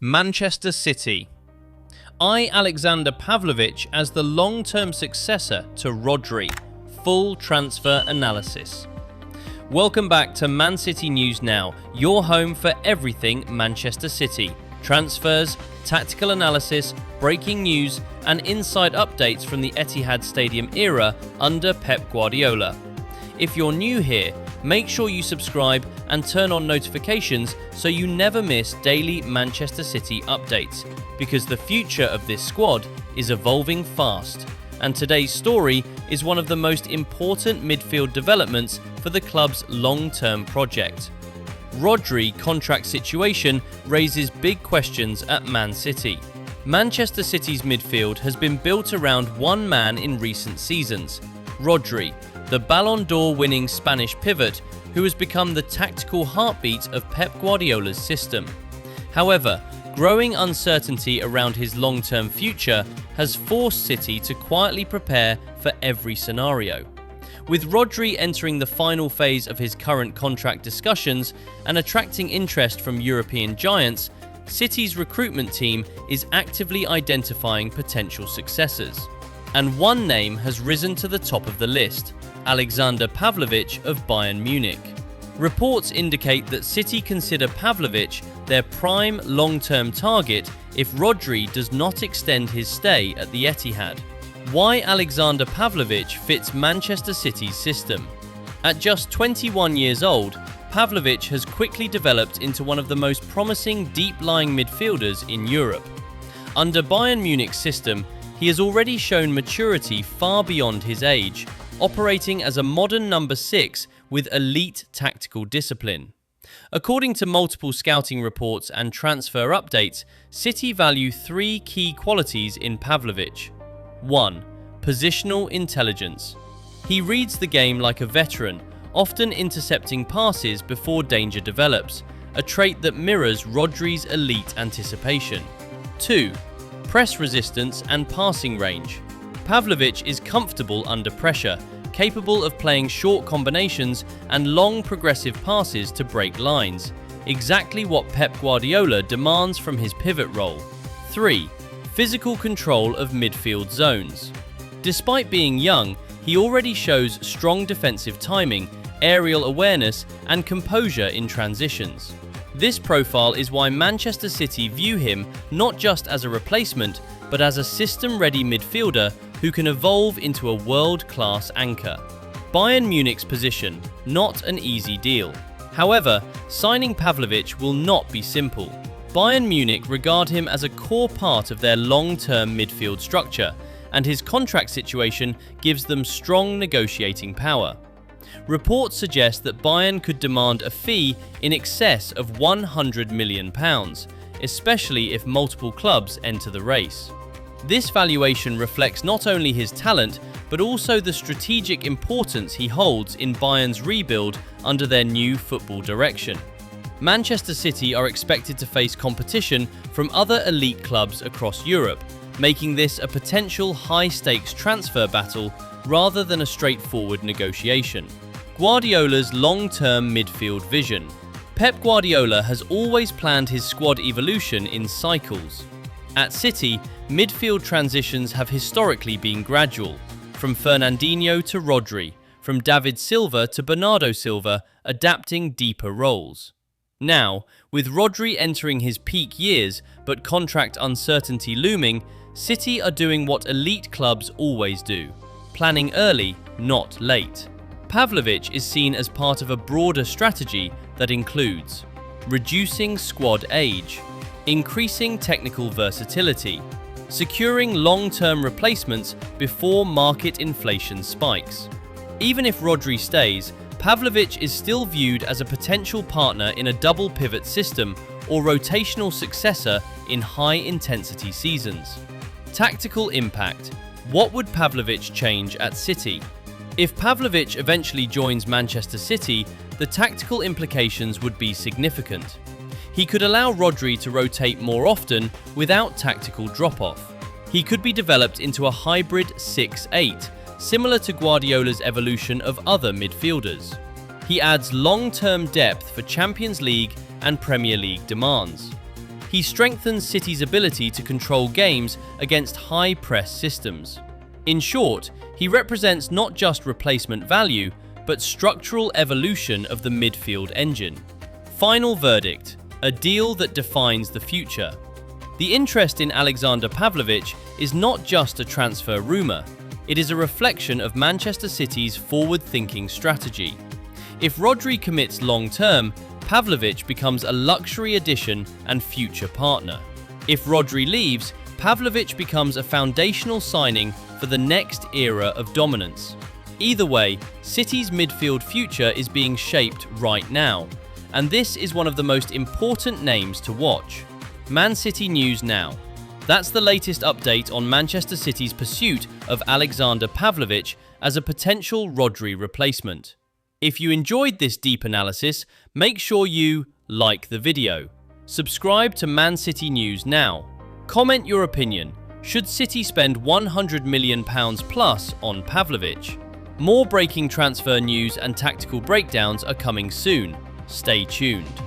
Manchester City. Aleksandar Pavlović as the long-term successor to Rodri. Full transfer analysis. Welcome back to Man City News Now, your home for everything Manchester City. Transfers, tactical analysis, breaking news, and inside updates from the Etihad Stadium era under Pep Guardiola. If you're new here, make sure you subscribe and turn on notifications so you never miss daily Manchester City updates, because the future of this squad is evolving fast. And today's story is one of the most important midfield developments for the club's long-term project. Rodri contract situation raises big questions at Man City. Manchester City's midfield has been built around one man in recent seasons, Rodri, the Ballon d'Or winning Spanish pivot who has become the tactical heartbeat of Pep Guardiola's system. However, growing uncertainty around his long-term future has forced City to quietly prepare for every scenario. With Rodri entering the final phase of his current contract discussions and attracting interest from European giants, City's recruitment team is actively identifying potential successors. And one name has risen to the top of the list: Aleksandar Pavlović of Bayern Munich. Reports indicate that City consider Pavlović their prime long-term target if Rodri does not extend his stay at the Etihad. Why Aleksandar Pavlović fits Manchester City's system? At just 21 years old, Pavlović has quickly developed into one of the most promising deep-lying midfielders in Europe. Under Bayern Munich's system, he has already shown maturity far beyond his age, operating as a modern number 6 with elite tactical discipline. According to multiple scouting reports and transfer updates, City value 3 key qualities in Pavlović. 1. Positional intelligence. He reads the game like a veteran, often intercepting passes before danger develops, a trait that mirrors Rodri's elite anticipation. 2. Press resistance and passing range. Pavlović is comfortable under pressure, capable of playing short combinations and long progressive passes to break lines, exactly what Pep Guardiola demands from his pivot role. 3. Physical control of midfield zones. Despite being young, he already shows strong defensive timing, aerial awareness, and composure in transitions. This profile is why Manchester City view him not just as a replacement, but as a system-ready midfielder who can evolve into a world-class anchor. Bayern Munich's position, not an easy deal. However, signing Pavlović will not be simple. Bayern Munich regard him as a core part of their long-term midfield structure, and his contract situation gives them strong negotiating power. Reports suggest that Bayern could demand a fee in excess of £100 million, especially if multiple clubs enter the race. This valuation reflects not only his talent, but also the strategic importance he holds in Bayern's rebuild under their new football direction. Manchester City are expected to face competition from other elite clubs across Europe, making this a potential high-stakes transfer battle rather than a straightforward negotiation. Guardiola's long-term midfield vision. Pep Guardiola has always planned his squad evolution in cycles. At City, midfield transitions have historically been gradual, from Fernandinho to Rodri, from David Silva to Bernardo Silva, adapting deeper roles. Now, with Rodri entering his peak years but contract uncertainty looming, City are doing what elite clubs always do: planning early, not late. Pavlović is seen as part of a broader strategy that includes reducing squad age, increasing technical versatility, securing long-term replacements before market inflation spikes. Even if Rodri stays, Pavlović is still viewed as a potential partner in a double pivot system or rotational successor in high-intensity seasons. Tactical impact. What would Pavlović change at City? If Pavlović eventually joins Manchester City, the tactical implications would be significant. He could allow Rodri to rotate more often without tactical drop-off. He could be developed into a hybrid 6-8, similar to Guardiola's evolution of other midfielders. He adds long-term depth for Champions League and Premier League demands. he strengthens City's ability to control games against high-press systems. In short, he represents not just replacement value, but structural evolution of the midfield engine. Final verdict: a deal that defines the future. The interest in Aleksandar Pavlović is not just a transfer rumour, it is a reflection of Manchester City's forward-thinking strategy. If Rodri commits long-term, Pavlović becomes a luxury addition and future partner. If Rodri leaves, Pavlović becomes a foundational signing for the next era of dominance. Either way, City's midfield future is being shaped right now, and this is one of the most important names to watch. Man City News Now. That's the latest update on Manchester City's pursuit of Aleksandar Pavlović as a potential Rodri replacement. If you enjoyed this deep analysis, make sure you like the video. Subscribe to Man City News Now. Comment your opinion. Should City spend £100 million plus on Pavlović? More breaking transfer news and tactical breakdowns are coming soon. Stay tuned.